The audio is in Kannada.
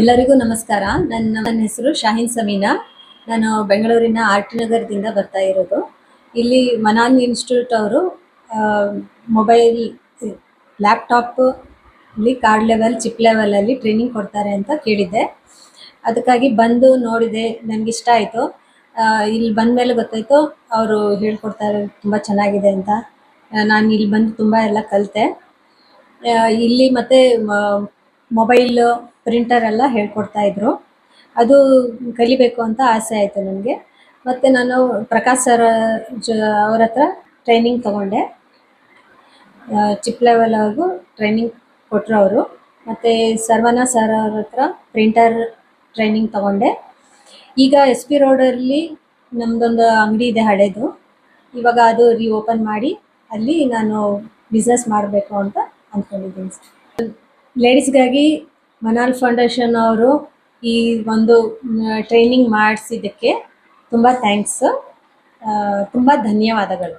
ಎಲ್ಲರಿಗೂ ನಮಸ್ಕಾರ. ನನ್ನ ಹೆಸರು ಶಾಹಿನ್ ಸಮೀನಾ. ನಾನು ಬೆಂಗಳೂರಿನ ಆರ್ಟಿ ನಗರದಿಂದ ಬರ್ತಾ ಇರೋದು. ಇಲ್ಲಿ ಮನಾನ್ ಇನ್ಸ್ಟಿಟ್ಯೂಟ್ ಅವರು ಮೊಬೈಲ್, ಲ್ಯಾಪ್ಟಾಪ್ ಅಲ್ಲಿ ಕಾರ್ಡ್ ಲೆವೆಲ್, ಚಿಪ್ ಲೆವೆಲಲ್ಲಿ ಟ್ರೈನಿಂಗ್ ಕೊಡ್ತಾರೆ ಅಂತ ಕೇಳಿದ್ದೆ. ಅದಕ್ಕಾಗಿ ಬಂದು ನೋಡಿದೆ, ನನಗಿಷ್ಟ ಆಯಿತು. ಇಲ್ಲಿ ಬಂದ ಮೇಲೆ ಗೊತ್ತಾಯಿತು ಅವರು ಹೇಳ್ಕೊಡ್ತಾರೆ ತುಂಬ ಚೆನ್ನಾಗಿದೆ ಅಂತ. ನಾನು ಇಲ್ಲಿ ಬಂದು ತುಂಬ ಎಲ್ಲ ಕಲಿತೆ. ಇಲ್ಲಿ ಮತ್ತು ಮೊಬೈಲ್, ಪ್ರಿಂಟರ್ ಎಲ್ಲ ಹೇಳ್ಕೊಡ್ತಾ ಇದ್ರು. ಅದು ಕಲಿಬೇಕು ಅಂತ ಆಸೆ ಆಯಿತು ನನಗೆ. ಮತ್ತು ನಾನು ಪ್ರಕಾಶ್ ಸರ್ ಅವ್ರ ಹತ್ರ ಟ್ರೈನಿಂಗ್ ತೊಗೊಂಡೆ. ಚಿಪ್ ಲೆವೆಲ್ವರೆಗೂ ಟ್ರೈನಿಂಗ್ ಕೊಟ್ಟರು ಅವರು. ಮತ್ತು ಸರ್ವಣ ಸರ್ ಅವ್ರ ಹತ್ರ ಪ್ರಿಂಟರ್ ಟ್ರೈನಿಂಗ್ ತೊಗೊಂಡೆ. ಈಗ ಎಸ್ ಪಿ ರೋಡಲ್ಲಿ ನಮ್ಮದೊಂದು ಅಂಗಡಿ ಇದೆ ಹಳೇದು. ಇವಾಗ ಅದು ಓಪನ್ ಮಾಡಿ ಅಲ್ಲಿ ನಾನು ಬಿಸ್ನೆಸ್ ಮಾಡಬೇಕು ಅಂತ ಅಂದ್ಕೊಂಡಿದ್ದೀನಿ. ಲೇಡೀಸ್ಗಾಗಿ ಮನಾಲ್ ಫೌಂಡೇಶನ್ ಅವರು ಈ ಒಂದು ಟ್ರೈನಿಂಗ್ ಮಾಡಿಸಿದ್ದಕ್ಕೆ ತುಂಬ ಥ್ಯಾಂಕ್ಸ್, ತುಂಬ ಧನ್ಯವಾದಗಳು.